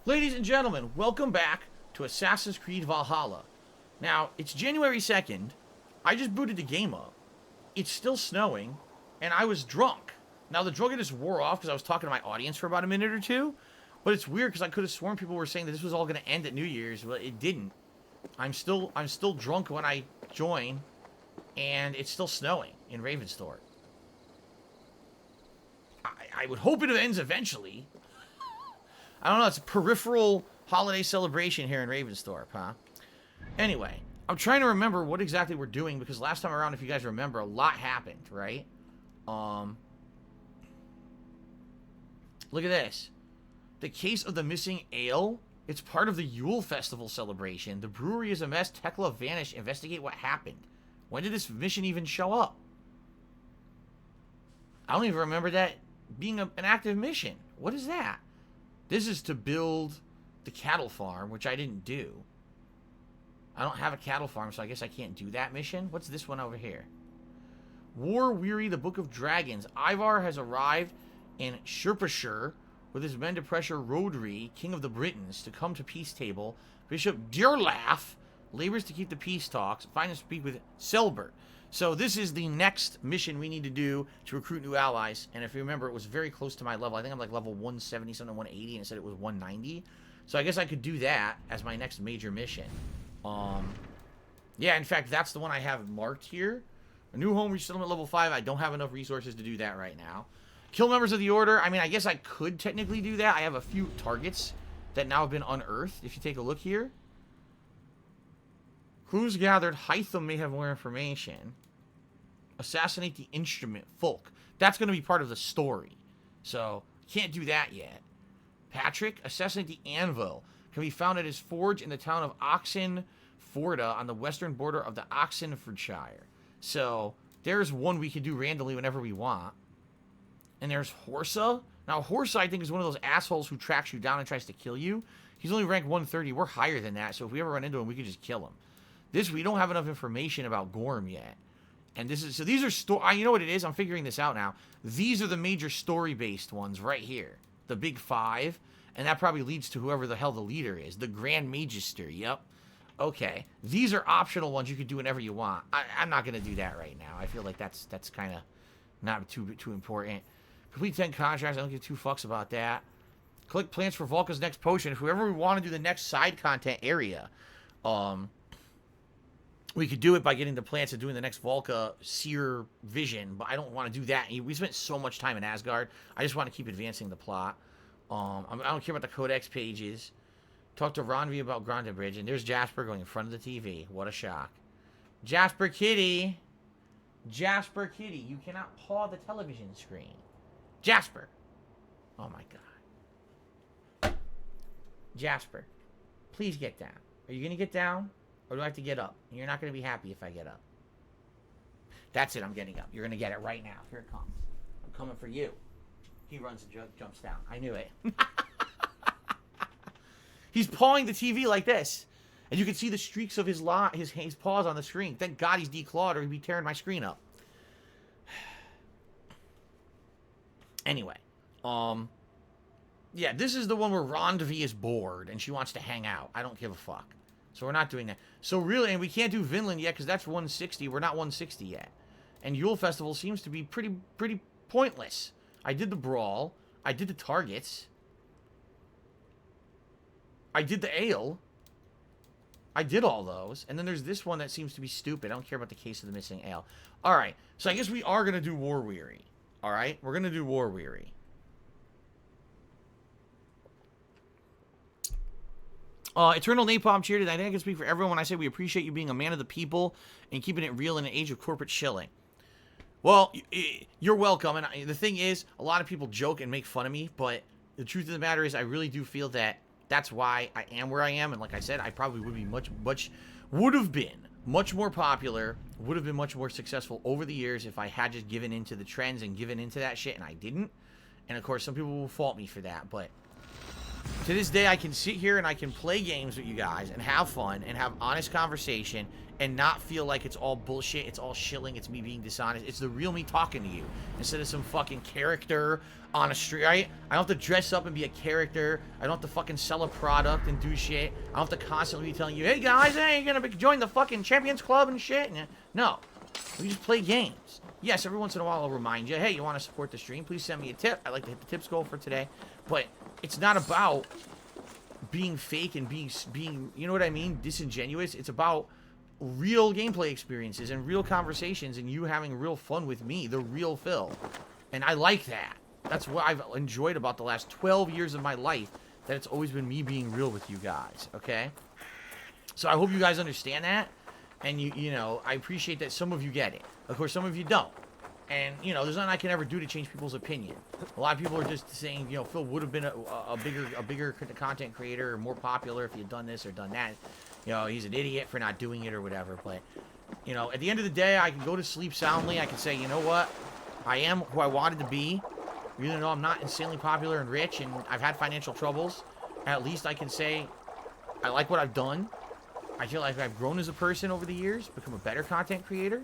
Ladies and gentlemen, welcome back to Assassin's Creed Valhalla. Now, it's January 2nd. I just booted the game up. It's still snowing, and I was drunk. Now, the drunkenness wore off because I was talking to my audience for about a minute or two, but it's weird because I could have sworn people were saying that this was all going to end at New Year's, but it didn't. I'm still drunk when I join, and it's still snowing in Ravensthorpe. I would hope it ends eventually. I don't know, it's a peripheral holiday celebration here in Ravensthorpe, huh? Anyway, I'm trying to remember what exactly we're doing, because last time around, if you guys remember, a lot happened, right? Look at this. The case of the missing ale. It's part of the Yule Festival celebration. The brewery is a mess. Tekla vanished. Investigate what happened. When did this mission even show up? I don't even remember that being an active mission. What is that? This is to build the cattle farm, which I didn't do. I don't have a cattle farm, so I guess I can't do that mission. What's this one over here? War Weary, the Book of Dragons. Ivar has arrived in Shropshire with his men to pressure Rodri, king of the Britons, to come to peace table. Bishop Dearlaugh labors to keep the peace talks. Find and speak with Selbert. So this is the next mission we need to do to recruit new allies. And if you remember, it was very close to my level. I think I'm like level 170 something, 180, and it said it was 190. So I guess I could do that as my next major mission. Yeah, in fact, that's the one I have marked here. A new home resettlement level 5. I don't have enough resources to do that right now. Kill members of the Order. I mean, I guess I could technically do that. I have a few targets that now have been unearthed. If you take a look here. Clues gathered. Hytham may have more information. Assassinate the instrument. Folk. That's going to be part of the story. So, can't do that yet. Patrick. Assassinate the anvil. Can be found at his forge in the town of Oxenforda on the western border of the Oxenfordshire. So, there's one we can do randomly whenever we want. And there's Horsa. Now, Horsa, I think, is one of those assholes who tracks you down and tries to kill you. He's only rank 130. We're higher than that, so if we ever run into him, we could just kill him. This, we don't have enough information about Gorm yet. And this is, so these are, you know what it is? I'm figuring this out now. These are the major story-based ones right here. The big 5. And that probably leads to whoever the hell the leader is. The Grand Magister, yep. Okay. These are optional ones you could do whenever you want. I'm not going to do that right now. I feel like that's kind of not too important. Complete 10 contracts. I don't give 2 fucks about that. Collect plans for Volka's next potion. If we ever want to do the next side content area, we could do it by getting the plants and doing the next Volka Seer Vision, but I don't want to do that. We spent so much time in Asgard. I just want to keep advancing the plot. I don't care about the Codex pages. Talk to Ronvi about Granda Bridge, and there's Jasper going in front of the TV. What a shock. Jasper Kitty. Jasper Kitty. You cannot paw the television screen. Jasper. Oh my god. Jasper. Please get down. Are you going to get down? Or do I have to get up? You're not going to be happy if I get up. That's it. I'm getting up. You're going to get it right now. Here it comes. I'm coming for you. He runs and jumps down. I knew it. He's pawing the TV like this. And you can see the streaks of his paws on the screen. Thank God he's declawed or he'd be tearing my screen up. Anyway. Yeah, this is the one where Rondvi is bored and she wants to hang out. I don't give a fuck. So we're not doing that. So really, and we can't do Vinland yet because that's 160. We're not 160 yet. And Yule Festival seems to be pretty pointless. I did the brawl. I did the targets. I did the ale. I did all those. And then there's this one that seems to be stupid. I don't care about the case of the missing ale. Alright, so I guess we are going to do War Weary. Alright, we're going to do War Weary. Eternal Napalm cheered, and I think I can speak for everyone when I say we appreciate you being a man of the people and keeping it real in an age of corporate shilling. Well, you're welcome, and the thing is, a lot of people joke and make fun of me, but the truth of the matter is I really do feel that that's why I am where I am, and like I said, I probably would be would have been much more popular, would have been much more successful over the years if I had just given into the trends and given into that shit, and I didn't. And of course, some people will fault me for that, but To this day, I can sit here and I can play games with you guys and have fun and have honest conversation and not feel like it's all bullshit, it's all shilling, it's me being dishonest. It's the real me talking to you instead of some fucking character on a street, right? I don't have to dress up and be a character. I don't have to fucking sell a product and do shit. I don't have to constantly be telling you, hey guys, hey, you're gonna join the fucking Champions Club and shit. No, we just play games. Yes, every once in a while I'll remind you, hey, you want to support the stream? Please send me a tip. I'd like to hit the tips goal for today. But it's not about being fake and being, you know what I mean, disingenuous. It's about real gameplay experiences and real conversations and you having real fun with me, the real Phil. And I like that. That's what I've enjoyed about the last 12 years of my life, that it's always been me being real with you guys, okay? So I hope you guys understand that. And, you know, I appreciate that some of you get it. Of course, some of you don't. And, you know, there's nothing I can ever do to change people's opinion. A lot of people are just saying, you know, Phil would have been a bigger content creator or more popular if he had done this or done that. You know, he's an idiot for not doing it or whatever. But, you know, at the end of the day, I can go to sleep soundly. I can say, you know what? I am who I wanted to be. Even though I'm not insanely popular and rich and I've had financial troubles, at least I can say I like what I've done. I feel like I've grown as a person over the years, become a better content creator.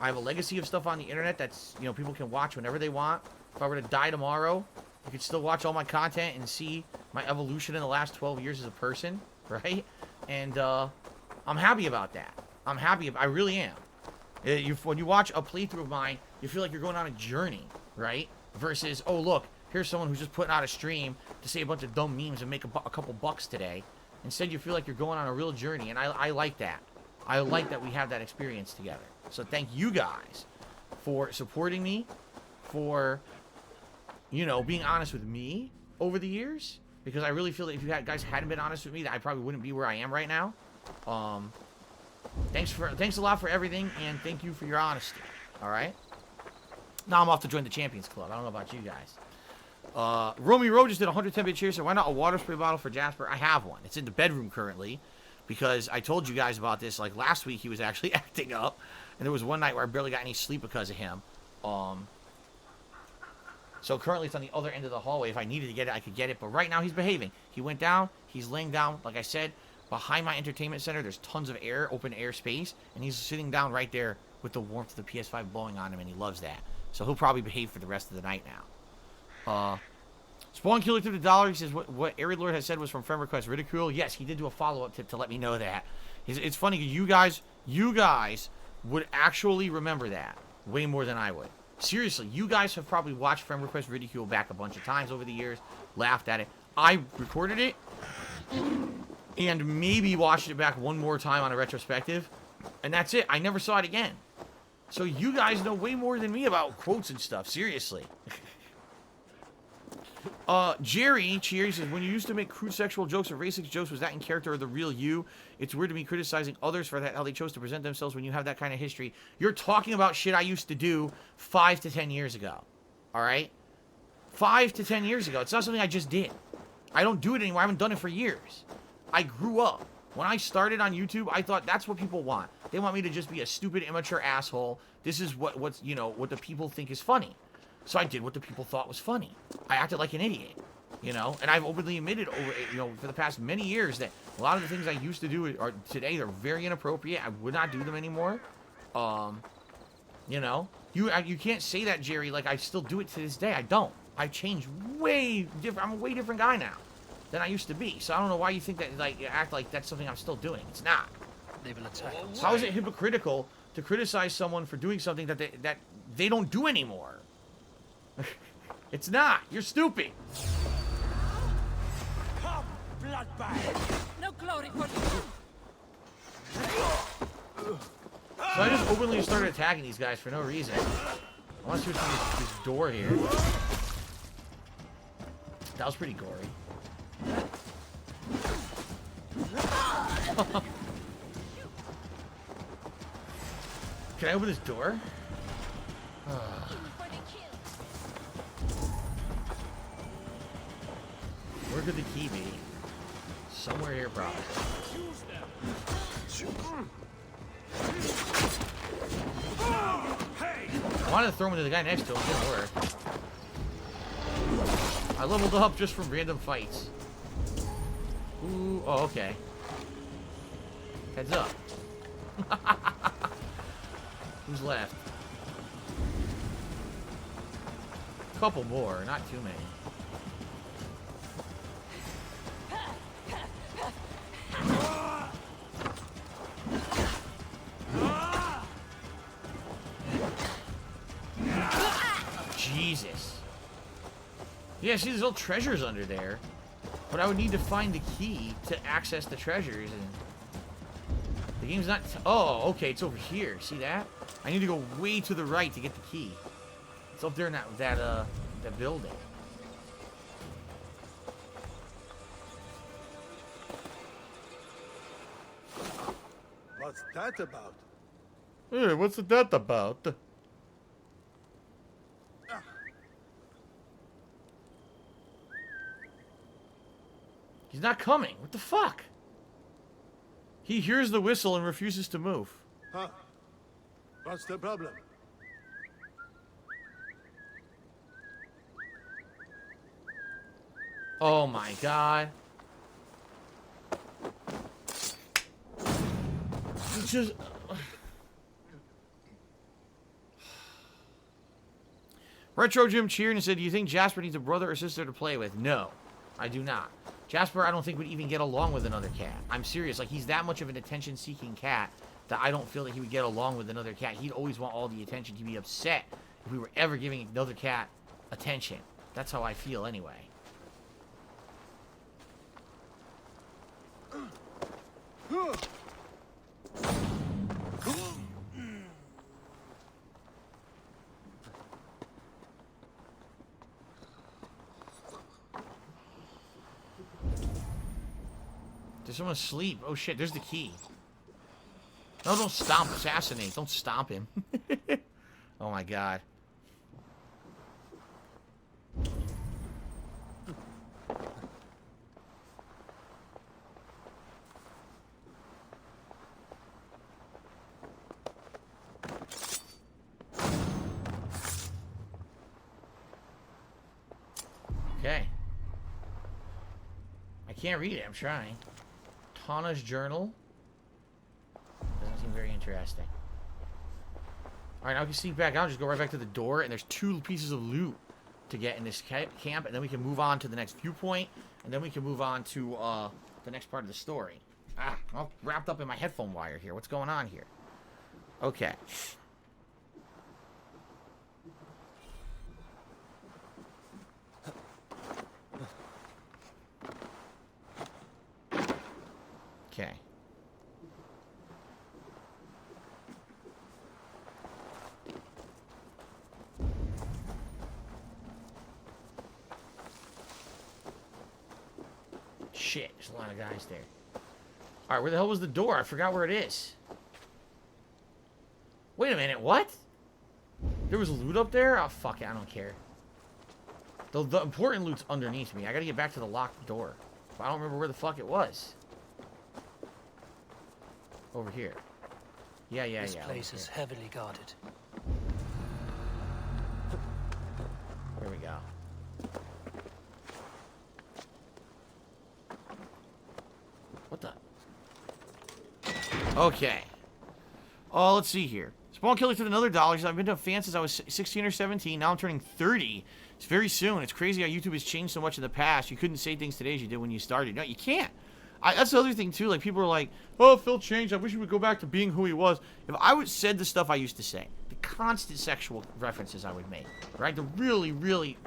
I have a legacy of stuff on the internet that's, you know, people can watch whenever they want. If I were to die tomorrow, you could still watch all my content and see my evolution in the last 12 years as a person, right? And I'm happy about that. I'm happy. I really am. When you watch a playthrough of mine, you feel like you're going on a journey, right? Versus, oh, look, here's someone who's just putting out a stream to say a bunch of dumb memes and make a couple bucks today. Instead, you feel like you're going on a real journey, and I like that. I like that we have that experience together. So thank you guys for supporting me, for, you know, being honest with me over the years. Because I really feel that if you guys hadn't been honest with me, that I probably wouldn't be where I am right now. Thanks a lot for everything, and thank you for your honesty. All right? Now I'm off to join the Champions Club. I don't know about you guys. Romy Rowe just did 110-bit cheers, so why not a water spray bottle for Jasper? I have one. It's in the bedroom currently, because I told you guys about this. Like, last week, he was actually acting up, and there was one night where I barely got any sleep because of him. So currently, it's on the other end of the hallway. If I needed to get it, I could get it, but right now, he's behaving. He went down. He's laying down, like I said, behind my entertainment center. There's tons of air, open air space, and he's sitting down right there with the warmth of the PS5 blowing on him, and he loves that. So he'll probably behave for the rest of the night now. Spawn Killer to the dollar. He says what Arid Lord has said was from friend request. Ridicule. Yes, he did do a follow-up tip to let me know that. It's funny. You guys would actually remember that way more than I would. Seriously, you guys have probably watched friend request Ridicule back a bunch of times over the years, laughed at it. I recorded it and maybe watched it back one more time on a retrospective, and that's it. I never saw it again. So you guys know way more than me about quotes and stuff. Seriously. Jerry Cheers says, when you used to make crude sexual jokes or racist jokes, was that in character or the real you? It's weird to me criticizing others for that, how they chose to present themselves when you have that kind of history. You're talking about shit I used to do 5 to 10 years ago. Alright? 5 to 10 years ago. It's not something I just did. I don't do it anymore. I haven't done it for years. I grew up. When I started on YouTube, I thought that's what people want. They want me to just be a stupid, immature asshole. This is what's you know, what the people think is funny. So I did what the people thought was funny. I acted like an idiot, you know? And I've openly admitted over, you know, for the past many years that a lot of the things I used to do are today, they're very inappropriate. I would not do them anymore. You know? You can't say that, Jerry, like I still do it to this day. I don't. I've changed way different. I'm a way different guy now than I used to be. So I don't know why you think that, like, you act like that's something I'm still doing. It's not. How is it hypocritical to criticize someone for doing something that they don't do anymore? It's not. You're stupid. Come, bloodbag. No glory for you. So I just openly started attacking these guys for no reason. I want to switch to this door here. That was pretty gory. Can I open this door? Where could the key be? Somewhere here, probably. I wanted to throw him into the guy next to him. It didn't work. I leveled up just from random fights. Ooh, oh, okay. Heads up. Who's left? Couple more, not too many. Jesus. Yeah, see, there's little treasures under there. But I would need to find the key to access the treasures, and the game's not... oh, okay, it's over here. See that? I need to go way to the right to get the key. It's up there in that building. What's that about? Hey, what's that about? He's not coming. What the fuck? He hears the whistle and refuses to move. Huh? What's the problem? Oh my god. It's just... Retro Jim cheered and said, do you think Jasper needs a brother or sister to play with? No, I do not. Jasper, I don't think would even get along with another cat. I'm serious. Like, he's that much of an attention-seeking cat that I don't feel that he would get along with another cat. He'd always want all the attention. He'd be upset if we were ever giving another cat attention. That's how I feel anyway. There's someone asleep. Oh shit, there's the key. No, don't stomp, assassinate. Don't stomp him. Oh my god. Okay. I can't read it, I'm trying. Tana's journal. Doesn't seem very interesting. Alright, now we can sneak back out. Just go right back to the door, and there's 2 pieces of loot to get in this camp, and then we can move on to the next viewpoint, and then we can move on to the next part of the story. Ah, I'm all wrapped up in my headphone wire here. What's going on here? Okay. Okay. Shit, there's a lot of guys there. Alright, where the hell was the door? I forgot where it is. Wait a minute, what? There was loot up there? Oh, fuck it, I don't care. The important loot's underneath me. I gotta get back to the locked door. But I don't remember where the fuck it was. Over here. Yeah. This place is heavily guarded. There we go. What the? Okay. Oh, let's see here. Spawn Killer took another $1. I've been to a fan since I was 16 or 17. Now I'm turning 30. It's very soon. It's crazy how YouTube has changed so much in the past. You couldn't say things today as you did when you started. No, you can't. That's the other thing, too. Like, people are like, oh, Phil changed. I wish he would go back to being who he was. If I would said the stuff I used to say, the constant sexual references I would make, right? The really...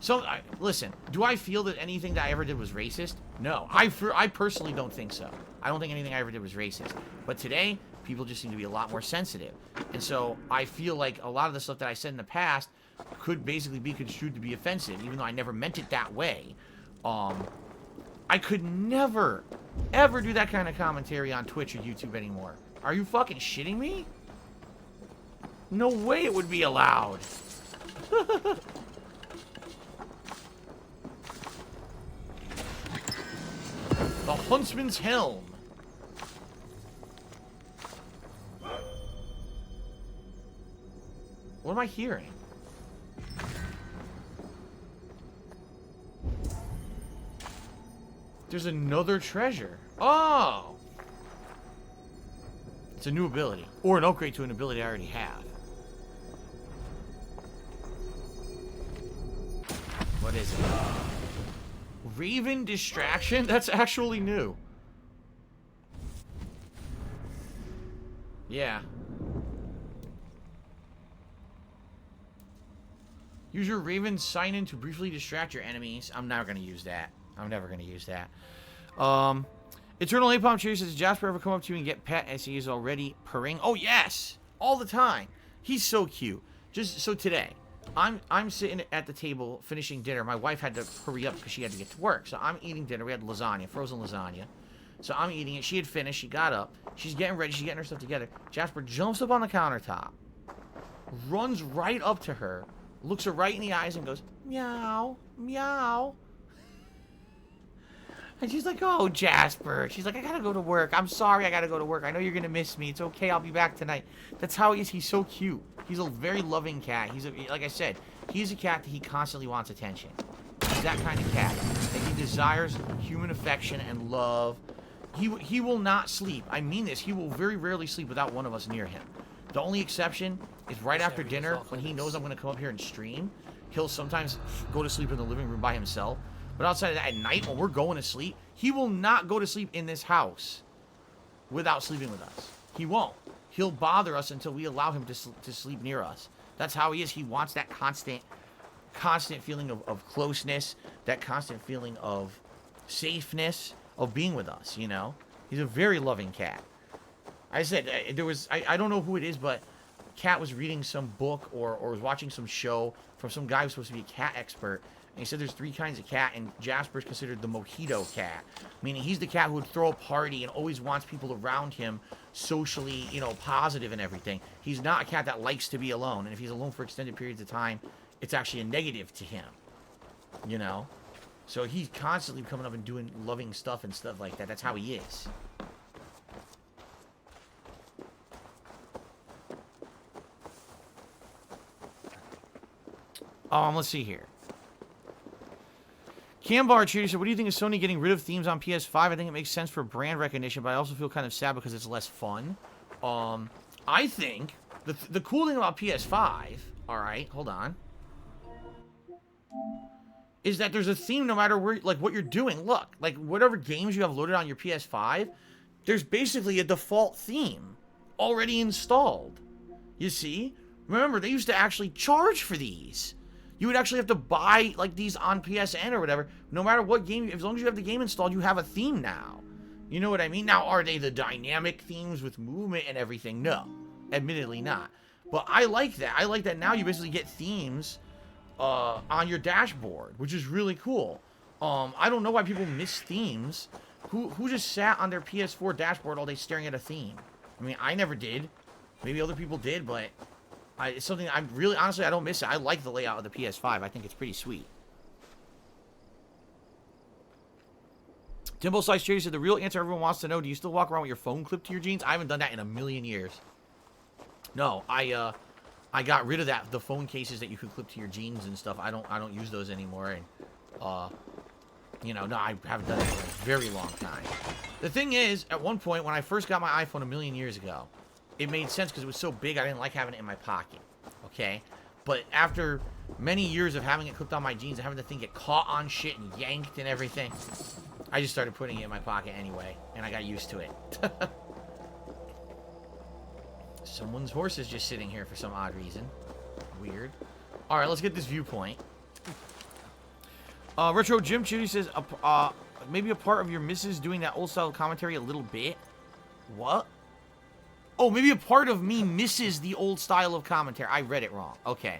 So, listen, do I feel that anything that I ever did was racist? No. I personally don't think so. I don't think anything I ever did was racist. But today, people just seem to be a lot more sensitive. And so, I feel like a lot of the stuff that I said in the past could basically be construed to be offensive, even though I never meant it that way. I could never, ever do that kind of commentary on Twitch or YouTube anymore. Are you fucking shitting me? No way it would be allowed. The Huntsman's Helm. What am I hearing? There's another treasure. Oh! It's a new ability. Or an upgrade to an ability I already have. What is it? Raven Distraction? That's actually new. Yeah. Use your Raven sign-in to briefly distract your enemies. I'm never going to use that. I'm never going to use that. Eternal Napalm Cheer says, Jasper ever come up to you and get pet as he is already purring? Oh, yes! All the time. He's so cute. Just so today, I'm sitting at the table finishing dinner. My wife had to hurry up because she had to get to work. So I'm eating dinner. We had lasagna, frozen lasagna. So I'm eating it. She had finished. She got up. She's getting ready. She's getting her stuff together. Jasper jumps up on the countertop, runs right up to her, looks her right in the eyes and goes, meow, meow. And she's like, oh, Jasper. She's like, I gotta go to work. I'm sorry I gotta go to work. I know you're gonna miss me. It's okay. I'll be back tonight. That's how he is. He's so cute. He's a very loving cat. Like I said, he's a cat that he constantly wants attention. He's that kind of cat. And he desires human affection and love. He will not sleep. I mean this. He will very rarely sleep without one of us near him. The only exception is right after dinner when he knows I'm going to come up here and stream. He'll sometimes go to sleep in the living room by himself. But outside of that, at night when we're going to sleep, he will not go to sleep in this house without sleeping with us. He won't. He'll bother us until we allow him to sleep near us. That's how he is. He wants that constant feeling of closeness, that constant feeling of safeness, of being with us, you know? He's a very loving cat. I said, I don't know who it is, but Cat was reading some book or was watching some show from some guy who's supposed to be a cat expert. And he said there's 3 kinds of cat, and Jasper's considered the mojito cat. Meaning he's the cat who would throw a party and always wants people around him socially, you know, positive and everything. He's not a cat that likes to be alone. And if he's alone for extended periods of time, it's actually a negative to him. You know? So he's constantly coming up and doing loving stuff and stuff like that. That's how he is. Let's see here. Cambar Cheater said, what do you think of Sony getting rid of themes on PS5? I think it makes sense for brand recognition, but I also feel kind of sad because it's less fun. I think the cool thing about PS5, alright, hold on, is that there's a theme no matter where, like, what you're doing. Look, like, whatever games you have loaded on your PS5, there's basically a default theme already installed. You see? Remember, they used to actually charge for these. You would actually have to buy, like, these on PSN or whatever. No matter what game, as long as you have the game installed, you have a theme now. You know what I mean? Now, are they the dynamic themes with movement and everything? No. Admittedly not. But I like that. I like that now you basically get themes on your dashboard, which is really cool. I don't know why people miss themes. Who just sat on their PS4 dashboard all day staring at a theme? I mean, I never did. Maybe other people did, but it's something I'm really, honestly, I don't miss it. I like the layout of the PS5. I think it's pretty sweet. Timbo Slice Cherry said, the real answer everyone wants to know, do you still walk around with your phone clipped to your jeans? I haven't done that in a million years. No, I got rid of the phone cases that you could clip to your jeans and stuff. I don't use those anymore, and you know, no, I haven't done it for a very long time. The thing is, at one point when I first got my iPhone a million years ago, it made sense because it was so big I didn't like having it in my pocket. Okay? But after many years of having it clipped on my jeans and having the thing get caught on shit and yanked and everything, I just started putting it in my pocket anyway, and I got used to it. Someone's horse is just sitting here for some odd reason. Weird. Alright, let's get this viewpoint. Retro Jim Judy says, maybe a part of your missus doing that old style commentary a little bit. What? Oh, maybe a part of me misses the old style of commentary. I read it wrong. Okay.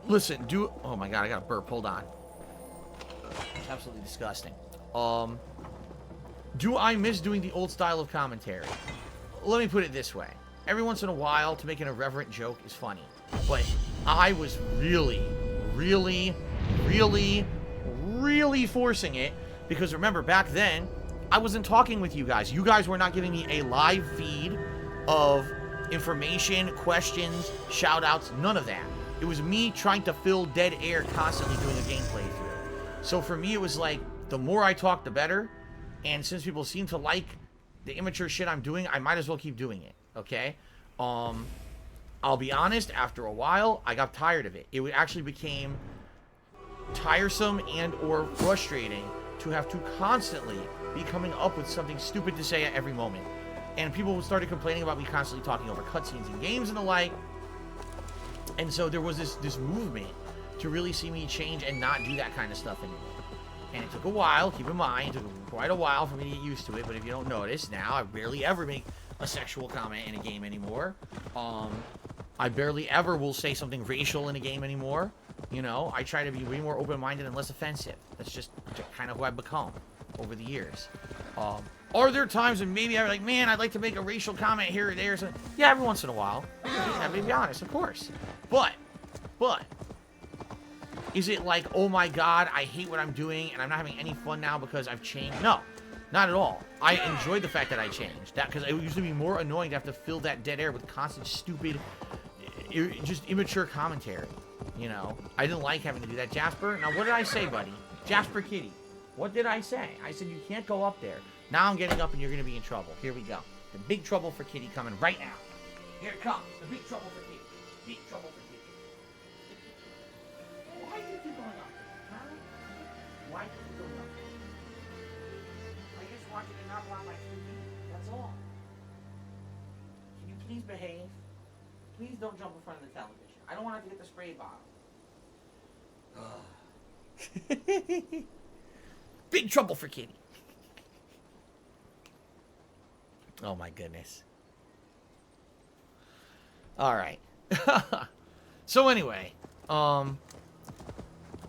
Listen, oh my god, I got a burp. Hold on. It's absolutely disgusting. Do I miss doing the old style of commentary? Let me put it this way. Every once in a while, to make an irreverent joke is funny. But I was really forcing it. Because remember, back then, I wasn't talking with you guys. You guys were not giving me a live feed of information, questions, shout-outs, none of that. It was me trying to fill dead air constantly doing a gameplay through. So for me, it was like, the more I talk, the better. And since people seem to like the immature shit I'm doing, I might as well keep doing it, okay? I'll be honest, after a while, I got tired of it. It actually became tiresome and or frustrating to have to constantly be coming up with something stupid to say at every moment. And people started complaining about me constantly talking over cutscenes and games and the like. And so there was this movement to really see me change and not do that kind of stuff anymore. And it took a while, keep in mind, it took quite a while for me to get used to it, but if you don't notice, now I barely ever make a sexual comment in a game anymore. I barely ever will say something racial in a game anymore. You know, I try to be way more open-minded and less offensive. That's just kind of who I've become over the years. Are there times when maybe I'm like, man, I'd like to make a racial comment here or there? So, yeah, every once in a while. Yeah, to be honest, of course. But, is it like, oh my god, I hate what I'm doing and I'm not having any fun now because I've changed? No, not at all. I enjoyed the fact that I changed. That because it used to be more annoying to have to fill that dead air with constant, stupid, just immature commentary. You know, I didn't like having to do that. Jasper, now what did I say, buddy? Jasper Kitty, what did I say? I said you can't go up there. Now I'm getting up and you're going to be in trouble. Here we go. The big trouble for Kitty coming right now. Here it comes. The big trouble for Kitty. Big trouble for Kitty. Why did you going up there? Huh? Why did you go up there? I just want you to not block my TV. That's all. Can you please behave? Please don't jump in front of the television. I don't want to have to get the spray bottle. Big trouble for Kitty. Oh my goodness. All right. So anyway, oh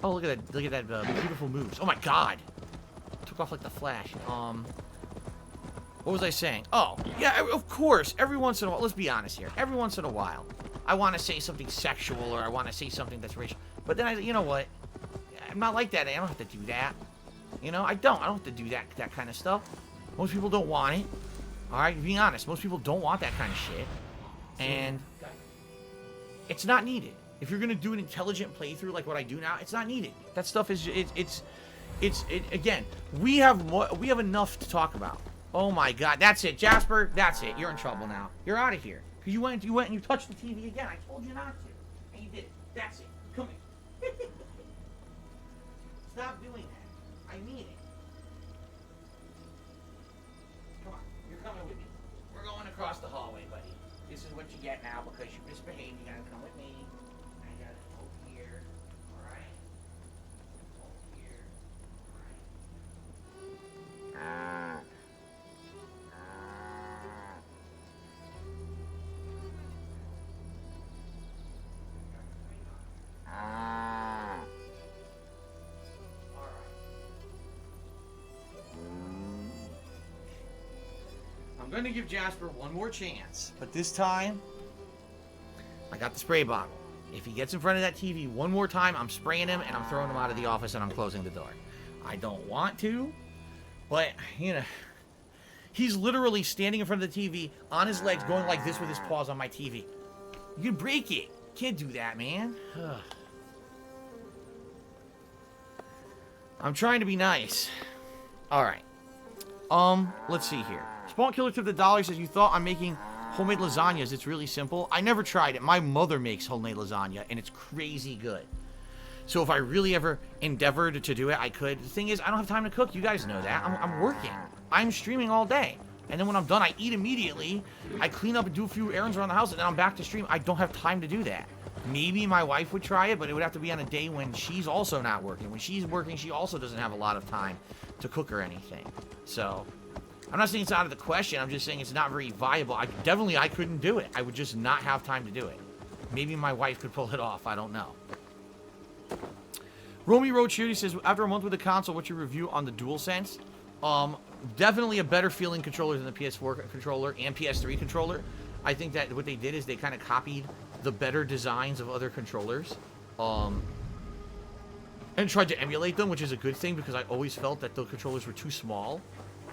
look at that beautiful moves. Oh my god. Took off like the Flash. What was I saying? Oh, yeah, of course. Every once in a while, let's be honest here. Every once in a while, I want to say something sexual or I want to say something that's racial. But then you know what? I'm not like that. I don't have to do that. You know, I don't have to do that kind of stuff. Most people don't want it. All right, being honest, most people don't want that kind of shit. And it's not needed. If you're going to do an intelligent playthrough like what I do now, it's not needed. That stuff is, again, we have enough to talk about. Oh my god, that's it, Jasper, that's it. You're in trouble now. You're out of here. Because you went and you touched the TV again. I told you not to. And you did it. That's it. Come here. Stop doing that. I mean it. Come on. You're coming with me. We're going across the hallway, buddy. This is what you get now because you misbehaved. You gotta come with me. I gotta go here. Alright? Over here. Alright. I'm going to give Jasper one more chance, but this time, I got the spray bottle. If he gets in front of that TV one more time, I'm spraying him and I'm throwing him out of the office and I'm closing the door. I don't want to, but, you know, he's literally standing in front of the TV on his legs going like this with his paws on my TV. You can break it. Can't do that, man. Ugh. I'm trying to be nice. Alright. Let's see here. Spawn Killer took the dollar, says you thought I'm making homemade lasagnas. It's really simple. I never tried it. My mother makes homemade lasagna, and it's crazy good. So if I really ever endeavored to do it, I could. The thing is, I don't have time to cook. You guys know that. I'm working. I'm streaming all day. And then when I'm done, I eat immediately. I clean up and do a few errands around the house, and then I'm back to stream. I don't have time to do that. Maybe my wife would try it, but it would have to be on a day when she's also not working. When she's working, she also doesn't have a lot of time to cook or anything. So, I'm not saying it's out of the question. I'm just saying it's not very viable. I couldn't do it. I would just not have time to do it. Maybe my wife could pull it off. I don't know. Romy Road Shooty says, after a month with the console, what's your review on the DualSense? Definitely a better feeling controller than the PS4 controller and PS3 controller. I think that what they did is they kind of copied the better designs of other controllers and tried to emulate them, which is a good thing because I always felt that the controllers were too small,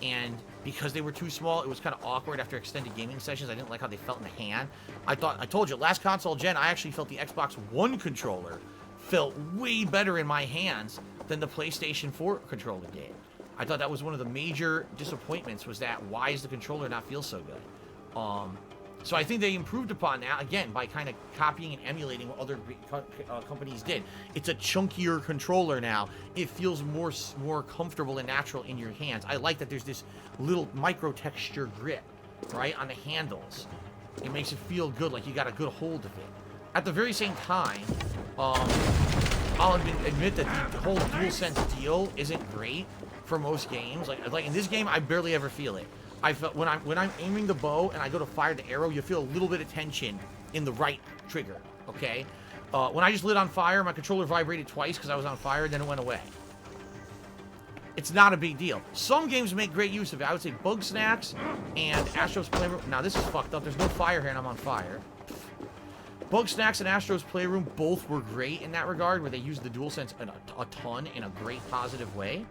and because they were too small, it was kind of awkward after extended gaming sessions. I didn't like how they felt in the hand. I told you, last console gen, I actually felt the Xbox One controller felt way better in my hands than the PlayStation 4 controller did. I thought that was one of the major disappointments, was that why does the controller not feel so good? So I think they improved upon that, again, by kind of copying and emulating what other companies did. It's a chunkier controller now. It feels more comfortable and natural in your hands. I like that there's this little micro texture grip, right, on the handles. It makes it feel good, like you got a good hold of it. At the very same time, I'll admit that the whole DualSense deal isn't great for most games. Like in this game, I barely ever feel it. I felt when I'm aiming the bow and I go to fire the arrow, you feel a little bit of tension in the right trigger. Okay, when I just lit on fire, my controller vibrated twice because I was on fire, then it went away. It's not a big deal. Some games make great use of it. I would say Bug Snacks and Astro's Playroom. Now this is fucked up. There's no fire here and I'm on fire. Bug Snacks and Astro's Playroom both were great in that regard, where they used the DualSense a ton in a great positive way.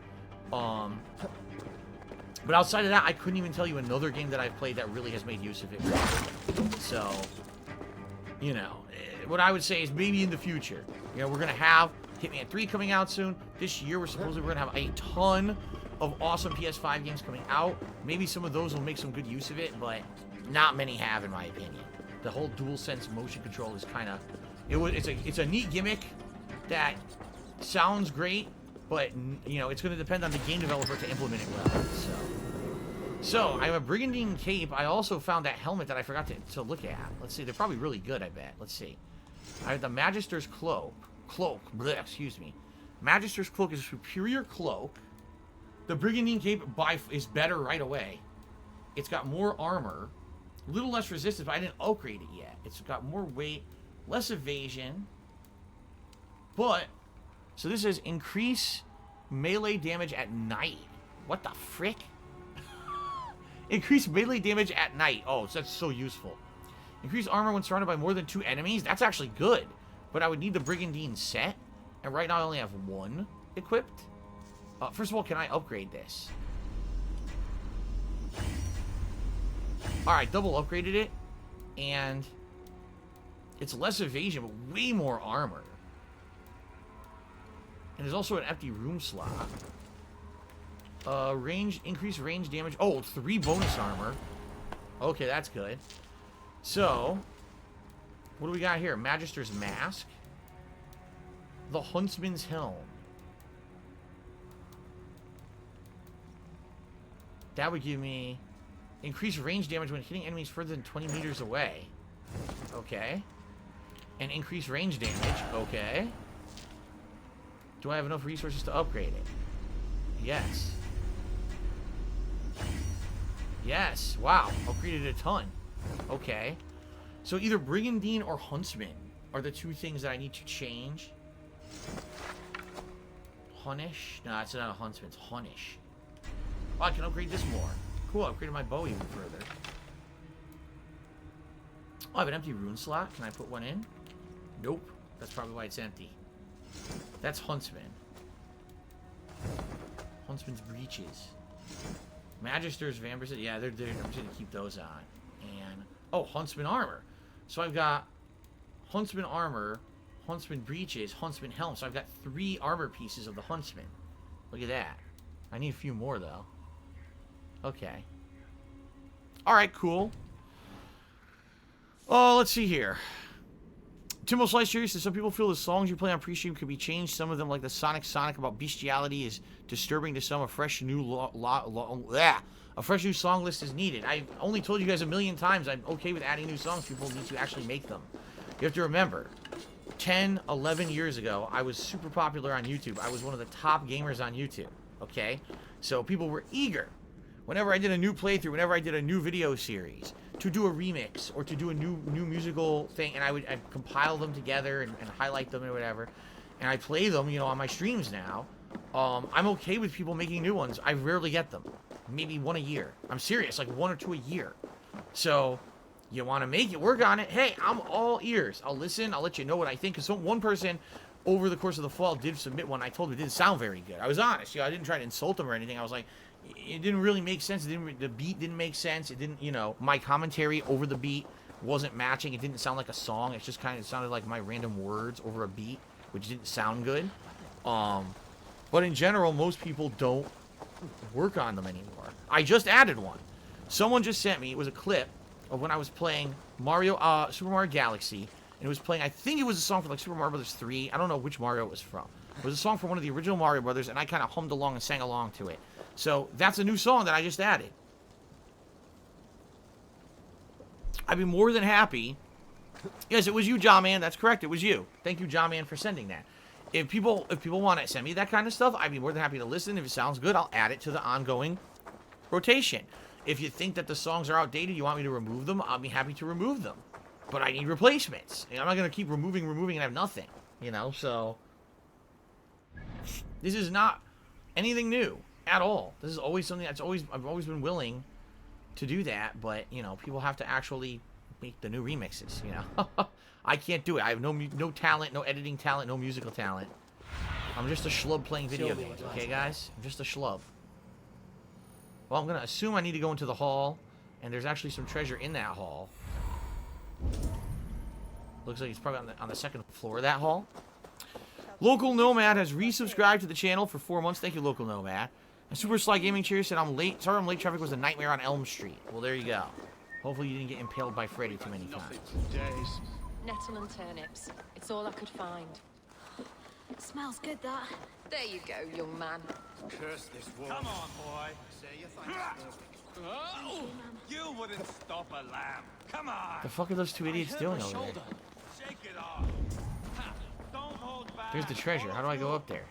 But outside of that, I couldn't even tell you another game that I've played that really has made use of it. So, you know, what I would say is maybe in the future. You know, we're going to have Hitman 3 coming out soon. This year, we're going to have a ton of awesome PS5 games coming out. Maybe some of those will make some good use of it, but not many have, in my opinion. The whole DualSense motion control is kind of... It's a neat gimmick that sounds great, but, you know, it's going to depend on the game developer to implement it well. So I have a Brigandine cape. I also found that helmet that I forgot to look at. Let's see. They're probably really good, I bet. Let's see. I have the Magister's Cloak. Excuse me. Magister's Cloak is a superior cloak. The Brigandine cape is better right away. It's got more armor. A little less resistance, but I didn't upgrade it yet. It's got more weight, less evasion. But... So this says increase melee damage at night. What the frick? Increase melee damage at night. Oh, so that's so useful. Increase armor when surrounded by more than 2 enemies. That's actually good. But I would need the Brigandine set. And right now I only have 1 equipped. First of all, can I upgrade this? Alright, double upgraded it. And it's less evasion, but way more armor. And there's also an empty room slot. Increase range damage. Oh, 3 bonus armor. Okay, that's good. So, what do we got here? Magister's Mask. The Huntsman's Helm. That would give me increased range damage when hitting enemies further than 20 meters away. Okay. And increased range damage. Okay. Do I have enough resources to upgrade it? Yes. Yes. Wow. Upgraded a ton. Okay. So either Brigandine or Huntsman are the 2 things that I need to change. Hunnish? No, it's not a Huntsman. It's Hunnish. Oh, I can upgrade this more. Cool. I upgraded my bow even further. Oh, I have an empty rune slot. Can I put one in? Nope. That's probably why it's empty. That's Huntsman. Huntsman's Breeches. Magister's Vampires. Yeah, I'm just going to keep those on. And, oh, Huntsman Armor. So I've got Huntsman Armor, Huntsman Breeches, Huntsman Helm. So I've got 3 armor pieces of the Huntsman. Look at that. I need a few more, though. Okay. Alright, cool. Oh, let's see here. Timbo Slice Series says some people feel the songs you play on pre-stream could be changed. Some of them, like the Sonic about bestiality, is disturbing to some. A fresh new song list is needed. I've only told you guys a million times I'm okay with adding new songs. People need to actually make them. You have to remember, 10, 11 years ago, I was super popular on YouTube. I was one of the top gamers on YouTube. Okay? So people were eager. Whenever I did a new playthrough, whenever I did a new video series, to do a remix or to do a new musical thing, and I'd compile them together and highlight them or whatever, and I play them, you know, on my streams now. I'm okay with people making new ones. I rarely get them. Maybe 1 a year. I'm serious, like 1 or 2 a year. So, you want to make it, work on it. Hey, I'm all ears. I'll listen. I'll let you know what I think. Because one person over the course of the fall did submit one. I told him it didn't sound very good. I was honest. You know, I didn't try to insult him or anything. I was like, it didn't really make sense. The beat didn't make sense. It didn't, you know, my commentary over the beat wasn't matching. It didn't sound like a song. It just kind of sounded like my random words over a beat. which didn't sound good. But in general, most people don't work on them anymore. I just added one. Someone just sent me, it was a clip of when I was playing Super Mario Galaxy, and it was playing, I think it was a song from like Super Mario Brothers 3. I don't know which Mario it was from. It was a song from one of the original Mario Brothers, and I kind of hummed along and sang along to it. So that's a new song that I just added. I'd be more than happy. Yes, it was you, Jawman. That's correct. It was you. Thank you, Jawman, for sending that. If people want to send me that kind of stuff, I'd be more than happy to listen. If it sounds good, I'll add it to the ongoing rotation. If you think that the songs are outdated, you want me to remove them, I'll be happy to remove them. But I need replacements. I'm not going to keep removing, and have nothing. You know, so... This is not anything new at all. This is always something I've always been willing to do that, but, you know, people have to actually make the new remixes, you know? I can't do it. I have no talent, no editing talent, no musical talent. I'm just a schlub playing video games, okay, guys? I'm just a schlub. Well, I'm going to assume I need to go into the hall, and there's actually some treasure in that hall. Looks like it's probably on the second floor of that hall. Local Nomad has resubscribed to the channel for 4 months. Thank you, Local Nomad. And Super Sly Gaming Cheers said, I'm late. Sorry I'm late. Traffic was a nightmare on Elm Street. Well, there you go. Hopefully you didn't get impaled by Freddy too many times. Nettle and turnips. It's all I could find. Smells good, that. There you go, young man. Curse this wolf. Come on, boy. Say your thanks. Oh, you wouldn't stop a lamb. Come on. The fuck are those two idiots doing over there? Shake it off. Ha. Don't hold back. There's the treasure. How do I go up there?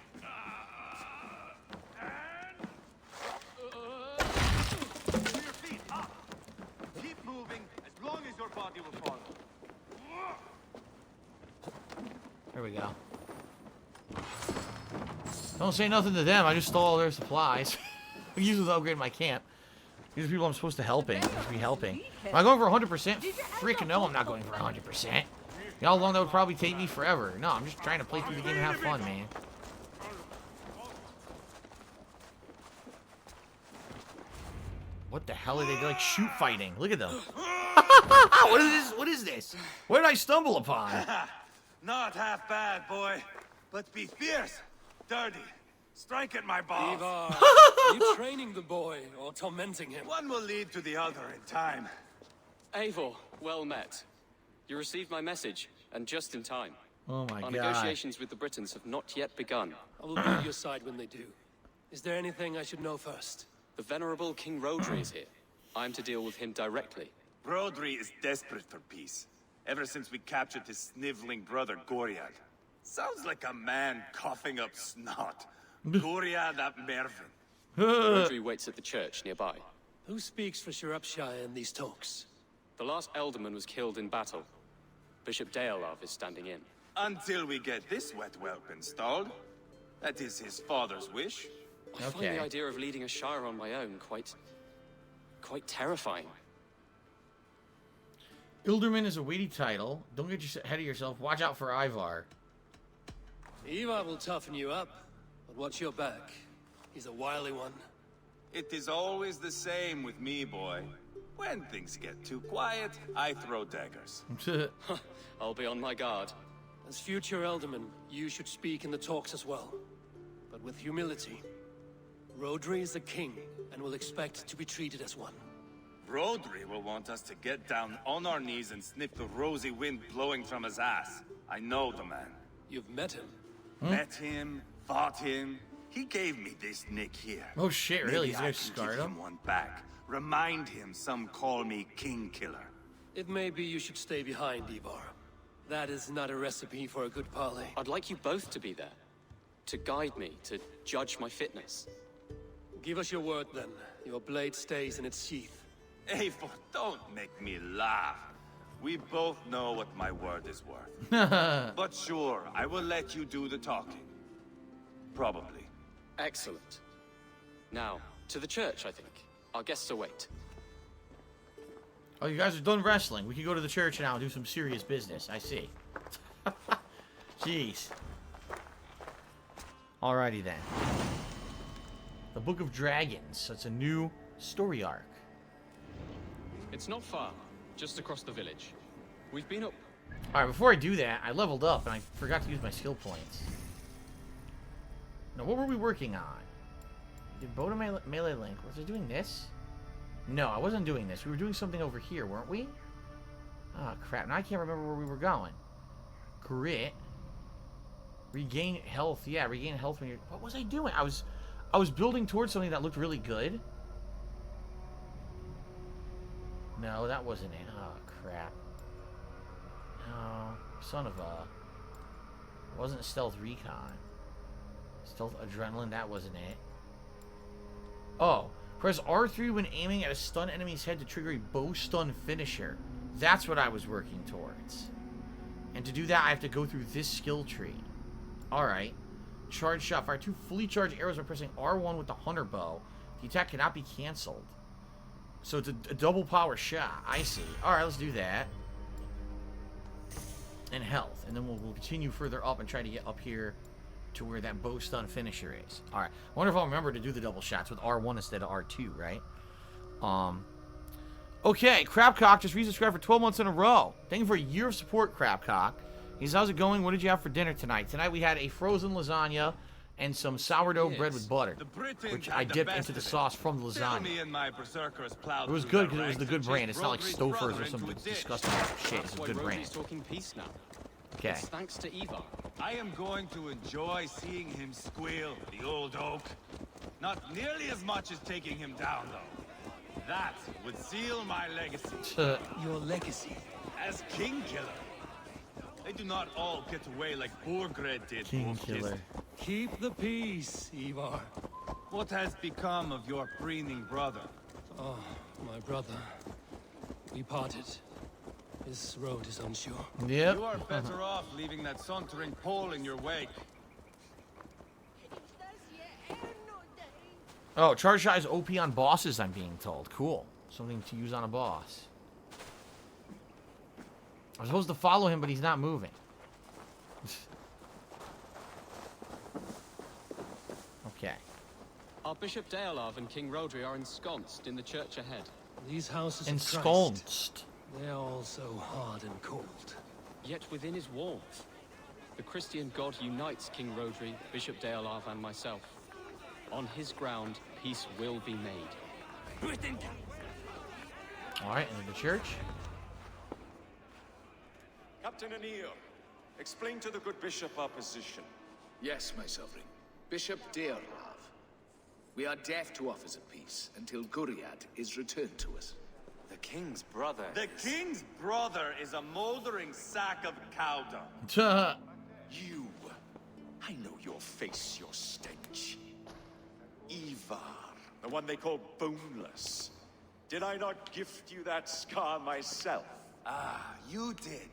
To your feet, up. Keep moving as long as your body will follow. There we go. Don't say nothing to them. I just stole all their supplies. I use them to upgrade my camp. These are people I'm supposed to be helping. Am I going for 100%? Frick no, I'm not going for 100%. You know how long that would probably take me? Forever. No, I'm just trying to play through the game and have fun, man. What the hell are they? They're like shoot fighting. Look at them. What is this? What is this? What did I stumble upon? Not half bad, boy. But be fierce, dirty. Strike at my balls. Ivar, are you training the boy or tormenting him? One will lead to the other in time. Eivor, well met. You received my message, and just in time. Oh my Our god. negotiations with the Britons have not yet begun. I will be at your side when they do. Is there anything I should know first? The venerable King Rodri is here. I'm to deal with him directly. Brodri is desperate for peace. Ever since we captured his sniveling brother, Goriad. Sounds like a man coughing up snot. Goriad ap Mervin. Rodri waits at the church nearby. Who speaks for Shropshire in these talks? The last alderman was killed in battle. Bishop Deolov is standing in. Until we get this wet whelp installed. That is his father's wish. I find the idea of leading a shire on my own quite terrifying. Ilderman is a weighty title. Don't get ahead of yourself. Watch out for Ivar. Ivar will toughen you up, but watch your back. He's a wily one. It is always the same with me, boy. When things get too quiet, I throw daggers. I'll be on my guard. As future Elderman, you should speak in the talks as well. But with humility. Rodri is the king, and will expect to be treated as one. Rodri will want us to get down on our knees and sniff the rosy wind blowing from his ass. I know the man. You've met him. Met him, fought him. He gave me this nick here. Oh shit, really? Maybe He's I gonna can scar give him? him one back. Remind him some call me King Killer. It may be you should stay behind, Ivar. That is not a recipe for a good parley. I'd like you both to be there. To guide me, to judge my fitness. Give us your word, then. Your blade stays in its sheath. Eivor, don't make me laugh. We both know what my word is worth. But sure, I will let you do the talking. Probably. Excellent. Now, to the church, I think. Our guests await. Oh, you guys are done wrestling. We can go to the church now and do some serious business. I see. Jeez. Alrighty then. The Book of Dragons. That's a new story arc. It's not far, just across the village. We've been up Alright, before I do that, I leveled up and I forgot to use my skill points. Now, what were we working on? Did bow to melee link. Was I doing this? No, I wasn't doing this. We were doing something over here, weren't we? Oh, crap. Now I can't remember where we were going. Grit. Regain health. Yeah, regain health when you're... What was I doing? I was building towards something that looked really good. No, that wasn't it. Oh, crap. No. Son of a... It wasn't stealth recon. Stealth adrenaline, that wasn't it. Oh. Press R3 when aiming at a stunned enemy's head to trigger a bow stun finisher. That's what I was working towards. And to do that, I have to go through this skill tree. Alright. Charge shot. Fire 2 fully charged arrows by pressing R1 with the hunter bow. The attack cannot be cancelled. So it's a double power shot. I see. Alright, let's do that. And health. And then we'll continue further up and try to get up here to where that bow stun finisher is. Alright. I wonder if I'll remember to do the double shots with R1 instead of R2, right? Okay, Crabcock just resubscribed for 12 months in a row. Thank you for a year of support, Crabcock. He says, how's it going? What did you have for dinner tonight? Tonight we had a frozen lasagna and some sourdough bread with butter, which I dipped into the sauce from the lasagna. It was good because it was the good brand. It's not like Stouffer's or some disgusting shit. It's a good brand. Okay. Thanks to Eva. I am going to enjoy seeing him squeal, the old oak. Not nearly as much as taking him down, though. That would seal my legacy. Your legacy? As King Killer. They do not all get away like Borgred did. King Killer. Keep the peace, Ivar. What has become of your preening brother? Oh, my brother. We parted. His road is unsure. Yep. You are better off leaving that sauntering pole in your wake. Oh, charge shot is OP on bosses, I'm being told. Cool. Something to use on a boss. I'm supposed to follow him, but he's not moving. Okay. Our Bishop Deolav and King Rodri are ensconced in the church ahead. These houses of Christ, Ensconced. they're all so hard and cold. Yet within his warmth, the Christian God unites King Rodri, Bishop Deolav, and myself. On his ground, peace will be made. Alright, into the church. Captain Anil, explain to the good bishop our position. Yes, my sovereign. Bishop Deolav. We are deaf to offers of peace until Guriad is returned to us. The king's brother The is... king's brother is a moldering sack of cow dung. You. I know your face, your stench. Ivar, the one they call boneless. Did I not gift you that scar myself? Ah, you did.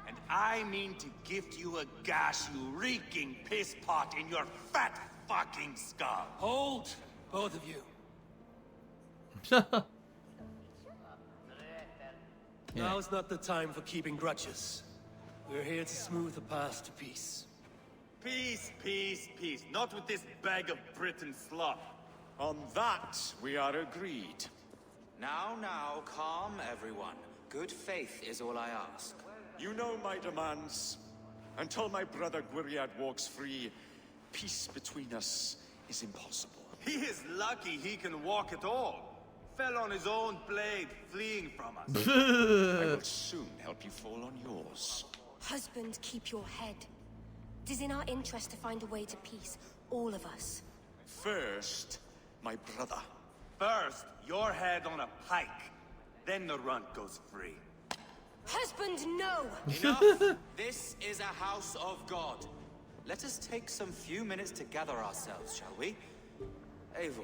And I mean to gift you a gash, you reeking piss pot in your fat fucking skull. Hold, both of you. Now's not the time for keeping grudges. We're here to smooth the path to peace. Peace, peace, peace. Not with this bag of Britain slop. On that, we are agreed. Now, calm everyone. Good faith is all I ask. You know my demands. Until my brother Gwiriad walks free, peace between us is impossible. He is lucky he can walk at all. Fell on his own blade, fleeing from us. I will soon help you fall on yours. Husband, keep your head. It is in our interest to find a way to peace, all of us. First, my brother. First, your head on a pike. Then the runt goes free. Husband, no! Enough! This is a house of God. Let us take some few minutes to gather ourselves, shall we? Eivor,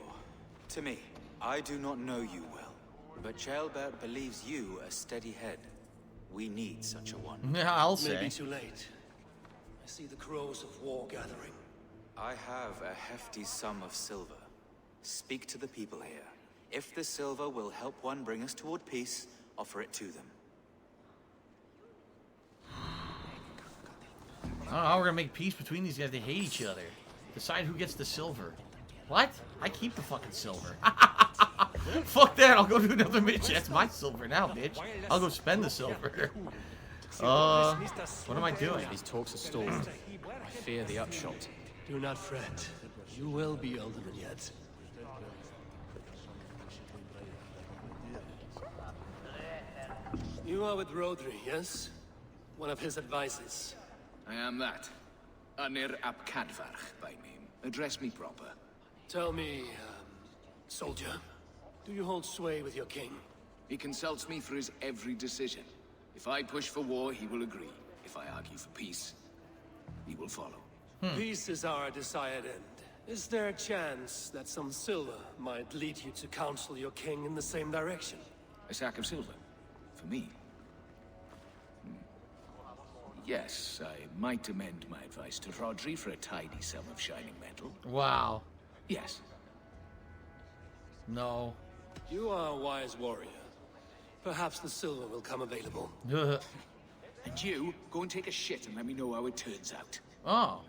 to me, I do not know you well, but Ceolbert believes you a steady head. We need such a one. Yeah, I'll say. Maybe too late. I see the crows of war gathering. I have a hefty sum of silver. Speak to the people here. If the silver will help one bring us toward peace, offer it to them. I don't know how we're gonna make peace between these guys. They hate each other. Decide who gets the silver. What? I keep the fucking silver. Fuck that. I'll go do another mission. That's my silver now, bitch. I'll go spend the silver. What am I doing? These talks are stalled. I fear the upshot. Do not fret. You will be Alderman yet. You are with Rodri, yes? One of his advisors. I am that. Anir ap Cadfarch by name. Address me proper. Tell me, soldier, do you hold sway with your king? He consults me for his every decision. If I push for war, he will agree. If I argue for peace, he will follow. Peace is our desired end. Is there a chance that some silver might lead you to counsel your king in the same direction? A sack of silver? For me? Yes, I might amend my advice to Rodri for a tidy sum of shining metal. Wow. Yes. No. You are a wise warrior. Perhaps the silver will come available. And you, go and take a shit and let me know how it turns out. Oh.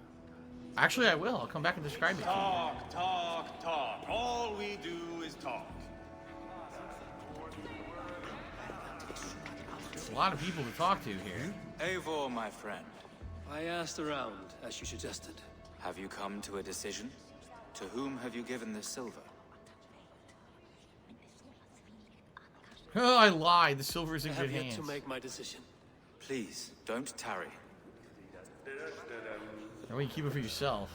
Actually, I will. I'll come back and describe it to you. Talk, talk, talk. All we do is talk. A lot of people to talk to here. Eivor, my friend, I asked around, as you suggested. have you come to a decision? To whom have you given this silver? Oh, I lied. The silver is in I good have yet hands. to make my decision. Please, don't tarry. Or will you keep it for yourself?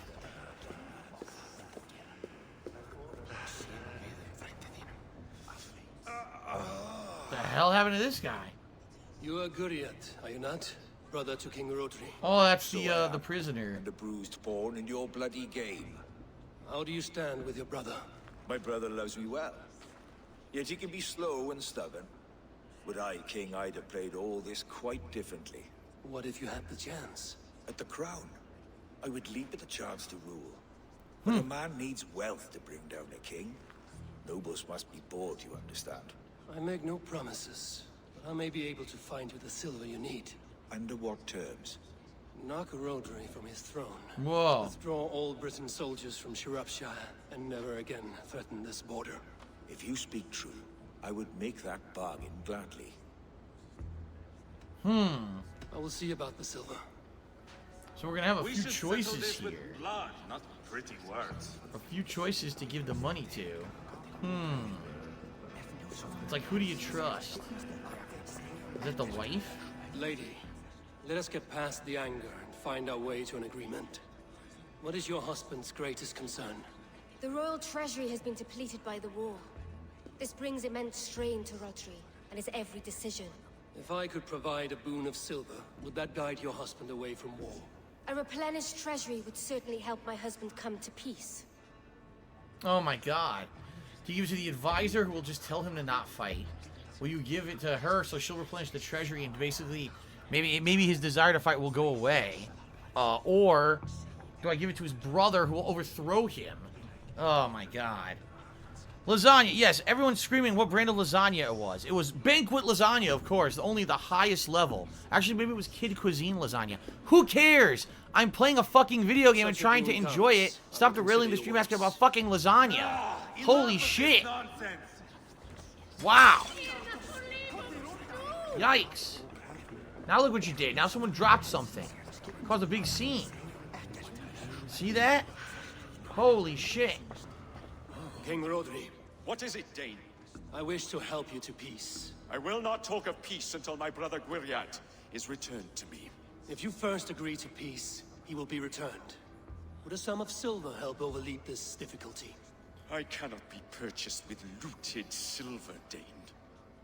What the hell happened to this guy? You are Guriat, are you not? Brother to King Rodri. Oh, that's the prisoner. And a bruised pawn in your bloody game. How do you stand with your brother? My brother loves me well. Yet he can be slow and stubborn. Were I king, I'd have played all this quite differently. What if you had the chance? At the crown, I would leap at the chance to rule. But a man needs wealth to bring down a king. Nobles must be bought, you understand. I make no promises, but I may be able to find you the silver you need. Under what terms? Knock Rodri from his throne. Whoa. Withdraw all Britain soldiers from Shropshire, and never again threaten this border. If you speak true, I would make that bargain gladly. I will see about the silver. So we're gonna have a We few should settle choices this here. with blood, not pretty words. A few choices to give the money to. It's like, who do you trust? Is that the wife? Lady, let us get past the anger and find our way to an agreement. What is your husband's greatest concern? The royal treasury has been depleted by the war. This brings immense strain to Rodri and his every decision. If I could provide a boon of silver, would that guide your husband away from war? A replenished treasury would certainly help my husband come to peace. Oh my god. Do you give it to the advisor who will just tell him to not fight? Will you give it to her so she'll replenish the treasury and basically maybe his desire to fight will go away? Or do I give it to his brother who will overthrow him? Oh my god. Lasagna, yes, everyone's screaming what brand of lasagna it was. It was banquet lasagna, of course, only the highest level. Actually, maybe it was kid cuisine lasagna. Who cares? I'm playing a fucking video game and trying to enjoy it. Stop derailing the stream asking about fucking lasagna. Holy shit. Wow. Yikes. Now look what you did. Now someone dropped something. Caused a big scene. See that? Holy shit. King Rodri, What is it, Dane? I wish to help you to peace. I will not talk of peace until my brother Gwiriat is returned to me. If you first agree to peace, he will be returned. Would a sum of silver help overleap this difficulty? I cannot be purchased with looted silver, Dane.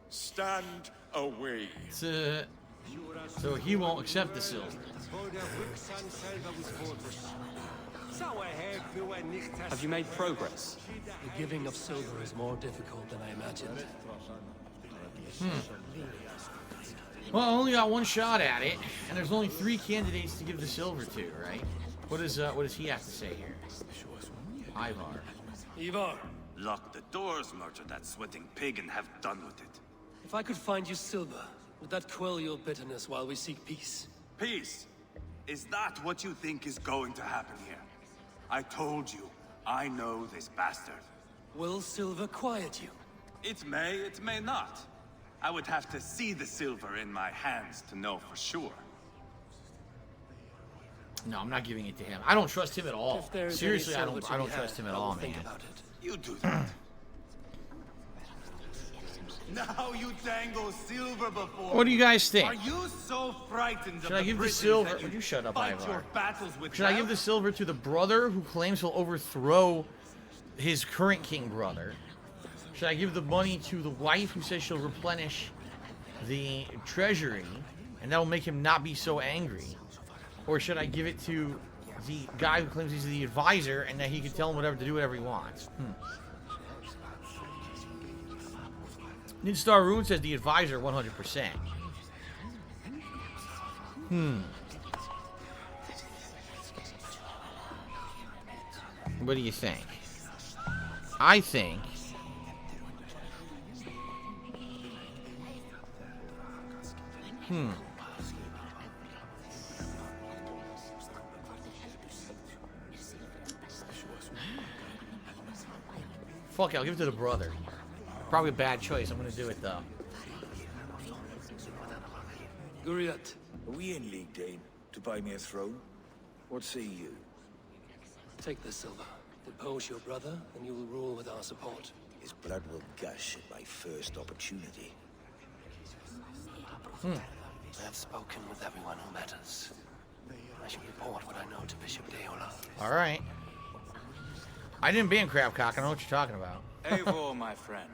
Stand away. So he won't accept the silver. Have you made progress? The giving of silver is more difficult than I imagined. Well, I only got one shot at it, and there's only 3 candidates to give the silver to, right? What does he have to say here? Ivar. Ivar, Lock the doors, murder that sweating pig, and have done with it. if I could find you silver, would that quell your bitterness while we seek peace? Peace? Is that what you think is going to happen here? I told you, I know this bastard. Will silver quiet you? It may not. I would have to see the silver in my hands to know for sure. No, I'm not giving it to him. I don't trust him at all. If there's Seriously, I any silver don't to be trust had, him at I will all, think man. about it. You do that. Now you dangle silver before. What do you guys think? Are you so frightened Should of I give the Britons silver? that Would you shut up, fight Ivar? your battles with Should I give the wealth? silver to the brother who claims he'll overthrow his current king brother? Should I give the money to the wife who says she'll replenish the treasury, and that'll make him not be so angry? Or should I give it to the guy who claims he's the advisor and that he can tell him whatever to do whatever he wants? Ninstar Rune says the advisor 100%. What do you think? I think fuck it, I'll give it to the brother. Probably a bad choice. I'm gonna do it though. Guriat, Are we in league, Dane, to buy me a throne? What say you? take the silver. Depose your brother, and you will rule with our support. His blood will gush at my first opportunity. I have spoken with everyone who matters. I shall report what I know to Bishop Deola. All right. I didn't ban Crabcock. I don't know what you're talking about. Eivor, my friend,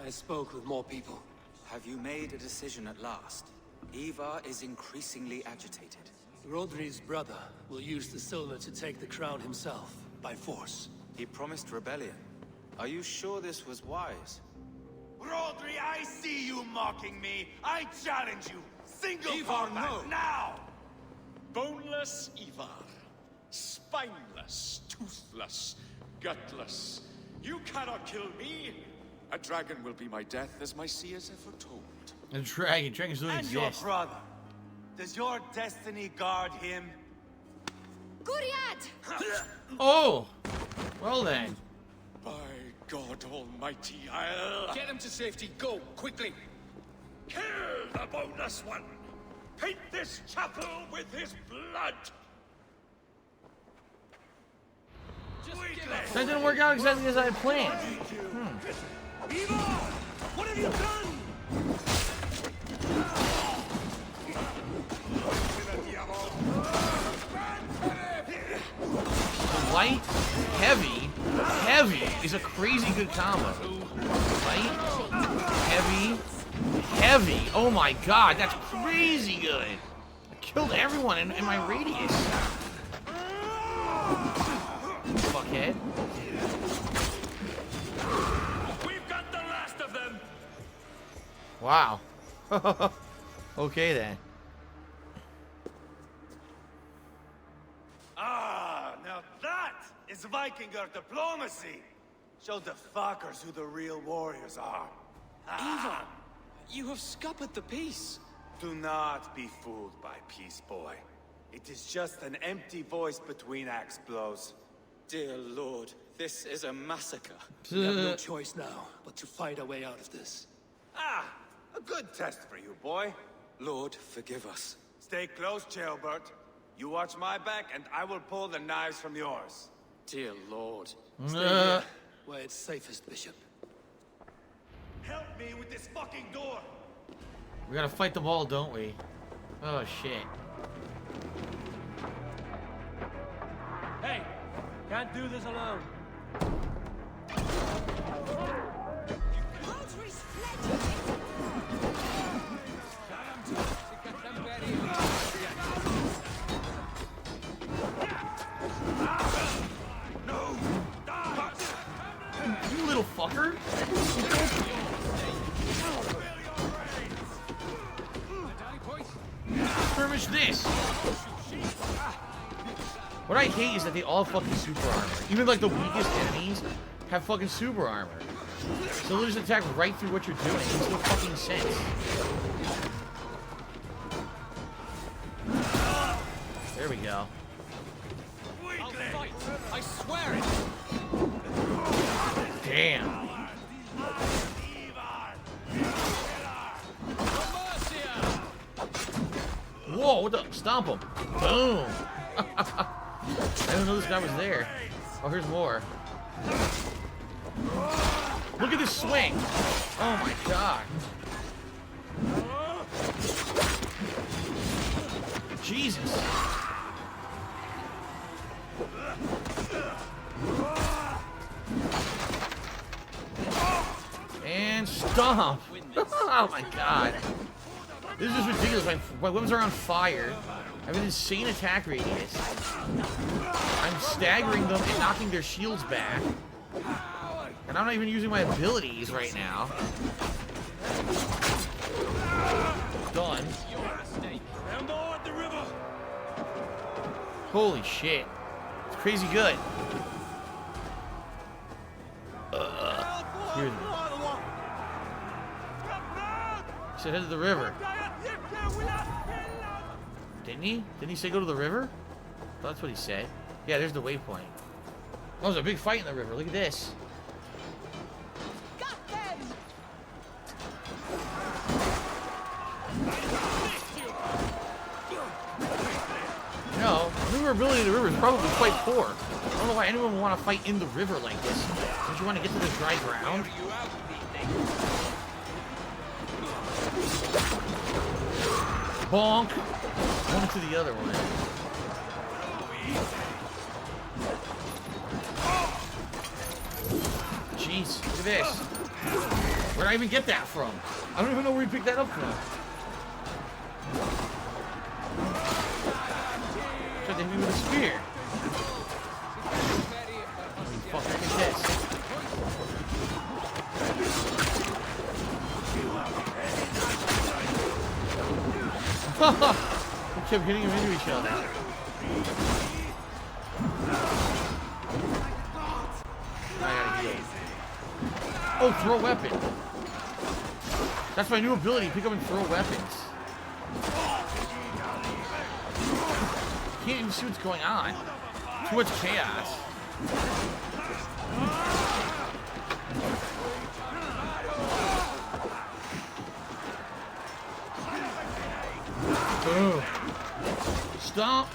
I spoke with more people. have you made a decision at last? Ivar is increasingly agitated. Rodri's brother will use the silver to take the crown himself, by force. He promised rebellion. Are you sure this was wise? Rodri, I see you mocking me. I challenge you. Single Ivar, combat no. now. Boneless Ivar. Spineless, toothless, gutless. You cannot kill me. A dragon will be my death, as my seers have foretold. The dragon. Dragons don't And your exist. brother. Does your destiny guard him? Guriad! Oh! Well then. By God Almighty, I'll Get him to safety. Go, quickly. kill the boneless one. Paint this chapel with his blood. That didn't work out exactly as I had planned. What have you done? The light, heavy is a crazy good combo. Light, heavy. Oh my god, that's crazy good. I killed everyone in my radius. Fuckhead. We've got the last of them. Wow. Okay then. Ah, now that is Vikinger diplomacy. Show the fuckers who the real warriors are. Ivar, you have scuppered the peace. Do not be fooled by Peace Boy. It is just an empty voice between axe blows. Dear Lord, this is a massacre. We have no choice now, but to find our way out of this. Ah, a good test for you, boy. Lord, forgive us. Stay close, Jailbert. You watch my back, and I will pull the knives from yours. Dear Lord. Stay here, where it's safest, Bishop. Help me with this fucking door! We gotta fight the ball, don't we? Oh shit. Hey, can't do this alone. Rodri's fled! You little fucker. Skirmish this. What I hate is that they all have fucking super armor. Even like the weakest enemies have fucking super armor. So they'll just attack right through what you're doing. It makes no fucking sense. There we go. I'll fight. I swear it. Damn. what the? Stomp him. Boom. I didn't know this guy was there. Oh, here's more. Look at this swing. Oh my god. Jesus. And stomp. Oh my god. This is just ridiculous. My weapons are on fire. I have an insane attack radius. I'm staggering them and knocking their shields back. And I'm not even using my abilities right now. Done. Holy shit. It's crazy good. Here. He said head to the river. Didn't he? Didn't he say go to the river? That's what he said. Yeah, there's the waypoint. Oh, there's a big fight in the river. Look at this. No, maneuverability in the river is probably quite poor. I don't know why anyone would want to fight in the river like this. Don't you want to get to the dry ground? Bonk! One to the other one. Jeez, look at this. Where'd I even get that from? I don't even know where he picked that up from. Tried to hit me with a spear. Fuck, look at this. We kept hitting him into each other. I gotta heal. Oh, throw a weapon. That's my new ability. Pick up and throw weapons. Can't even see what's going on. Too much chaos. Boom. Stomp.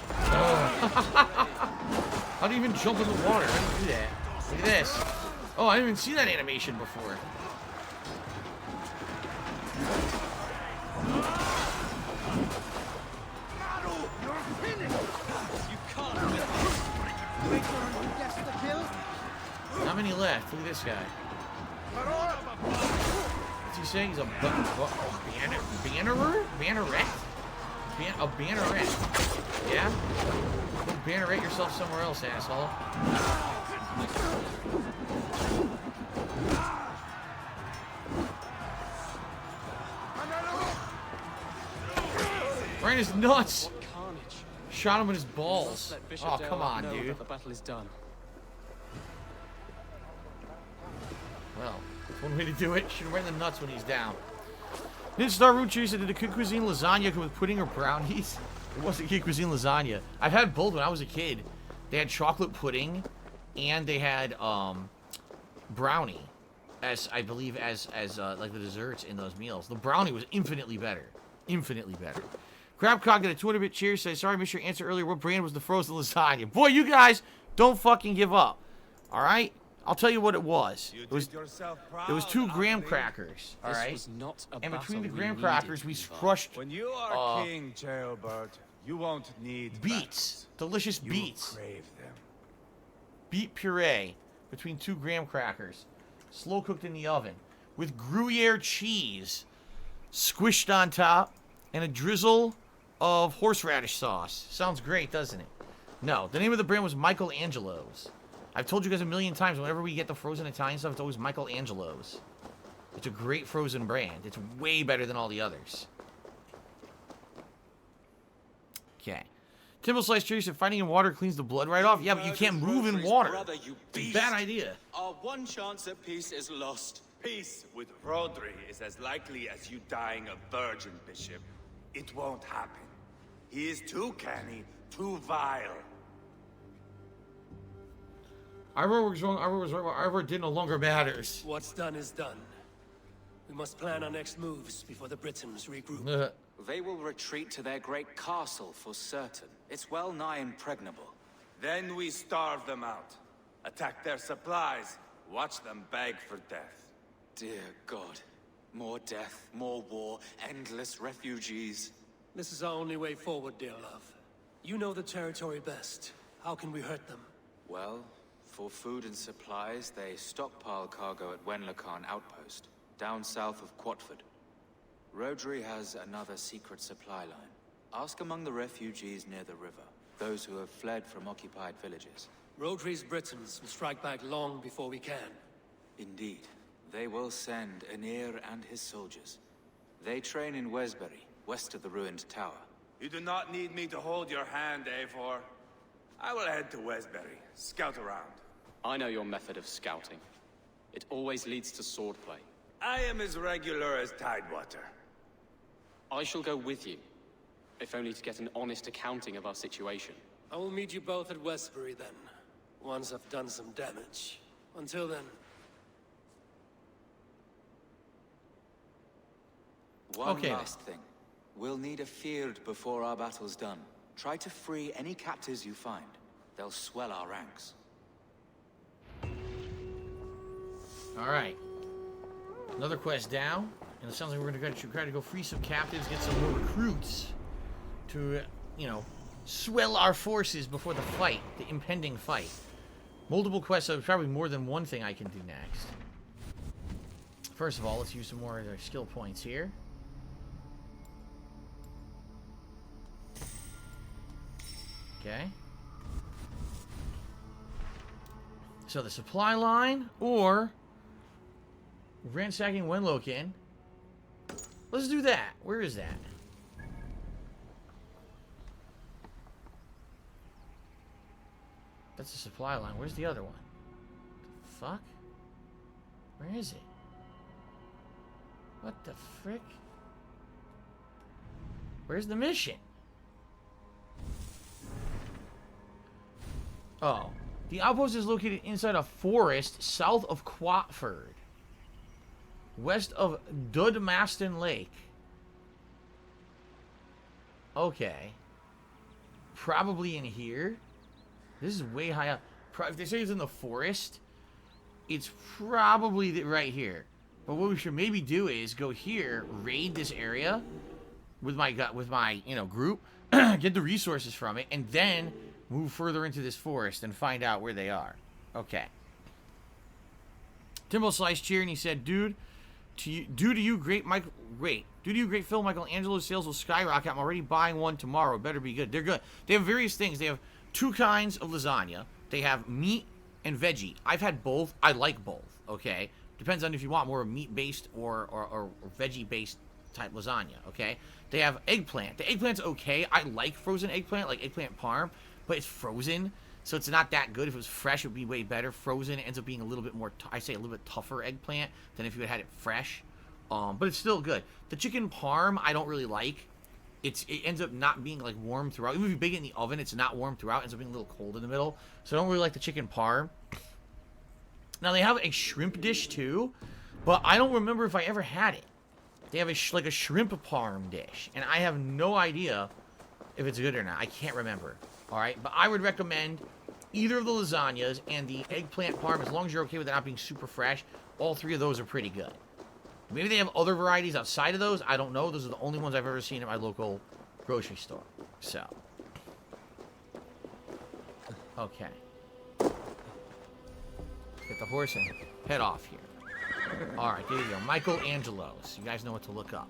How do you even jump in the water? How do you do that? Look at this. Oh, I didn't even see that animation before. How many left? Look at this guy. What's he saying? He's a bannerer? Banneret? A banneret. Yeah? Go banneret yourself somewhere else, asshole. Right in his nuts! Shot him in his balls. Oh, come on, dude. The battle is done. Well, that's one way to do it. Shoot him right in the nuts when he's down. Ninja Star Root Cheese said, did the Kid Cuisine lasagna come with pudding or brownies? It wasn't Kid Cuisine lasagna. I've had both when I was a kid. They had chocolate pudding and they had brownie as I believe as like the desserts in those meals. The brownie was infinitely better. Infinitely better. Crabcock got a 200-bit cheer, says, sorry I missed your answer earlier. What brand was the frozen lasagna? Boy, you guys don't fucking give up. Alright? I'll tell you what it was. It was 2 graham crackers. Alright? And between the graham crackers, we crushed when you are king, Jailbird, you won't need beets. Delicious beets. Crave them. Beet puree between 2 graham crackers. Slow cooked in the oven. With Gruyere cheese squished on top. And a drizzle of horseradish sauce. Sounds great, doesn't it? No, the name of the brand was Michelangelo's. I've told you guys a million times, whenever we get the frozen Italian stuff, it's always Michelangelo's. It's a great frozen brand. It's way better than all the others. Okay. Timble Slice Tree said fighting in water cleans the blood right off. Yeah, but you can't move in water. Brother, you beast. Bad idea. Our one chance at peace is lost. Peace with Rodri is as likely as you dying a virgin, Bishop. It won't happen. He is too canny, too vile. Ivor was wrong. Ivor was right. Ivor did no longer matters. What's done is done. We must plan our next moves before the Britons regroup. They will retreat to their great castle for certain. It's well nigh impregnable. Then we starve them out. Attack their supplies. Watch them beg for death. Dear God. More death, more war, endless refugees. This is our only way forward, dear love. You know the territory best. How can we hurt them? Well, for food and supplies, they stockpile cargo at Wenlacan Outpost, down south of Quatford. Rodri has another secret supply line. Ask among the refugees near the river, those who have fled from occupied villages. Rodri's Britons will strike back long before we can. Indeed. They will send Anir and his soldiers. They train in Wesbury, west of the ruined tower. You do not need me to hold your hand, Eivor. I will head to Wesbury, scout around. I know your method of scouting. It always leads to swordplay. I am as regular as Tidewater. I shall go with you, if only to get an honest accounting of our situation. I will meet you both at Westbury then, once I've done some damage. Until then... One last thing. We'll need a field before our battle's done. Try to free any captives you find. They'll swell our ranks. Alright. Another quest down. And it sounds like we're going to try to go free some captives, get some more recruits to, you know, swell our forces before the fight, the impending fight. Multiple quests, so probably more than one thing I can do next. First of all, let's use some more of their skill points here. Okay. So the supply line, or ransacking Wenloken. Let's do that. Where is that? That's the supply line. Where's the other one? The fuck? Where is it? What the frick? Where's the mission? Oh. The outpost is located inside a forest south of Quatford, west of Dudmaston Lake. Okay. Probably in here. This is way high up. If they say it's in the forest, it's probably right here. But what we should maybe do is go here, raid this area with my group, get the resources from it, and then move further into this forest and find out where they are. Okay. Timbo Slice cheered and he said, due to you, great Phil, Michelangelo's sales will skyrocket. I'm already buying one tomorrow. Better be good. They're good. They have various things. They have 2 kinds of lasagna. They have meat and veggie. I've had both. I like both. Okay. Depends on if you want more meat-based or veggie-based type lasagna. Okay. They have eggplant. The eggplant's okay. I like frozen eggplant, like eggplant parm, but it's frozen, so it's not that good. If it was fresh, it would be way better. Frozen ends up being a little bit more, a little bit tougher eggplant than if you had it fresh. But it's still good. The chicken parm, I don't really like. It ends up not being like warm throughout. Even if you bake it in the oven, it's not warm throughout. It ends up being a little cold in the middle. So I don't really like the chicken parm. Now they have a shrimp dish too, but I don't remember if I ever had it. They have like a shrimp parm dish, and I have no idea if it's good or not. I can't remember. Alright, but I would recommend either of the lasagnas and the eggplant parm, as long as you're okay with it not being super fresh. All 3 of those are pretty good. Maybe they have other varieties outside of those. I don't know. Those are the only ones I've ever seen at my local grocery store. So. Okay. Get the horse and head off here. Alright, there you go. Michelangelo's. You guys know what to look up.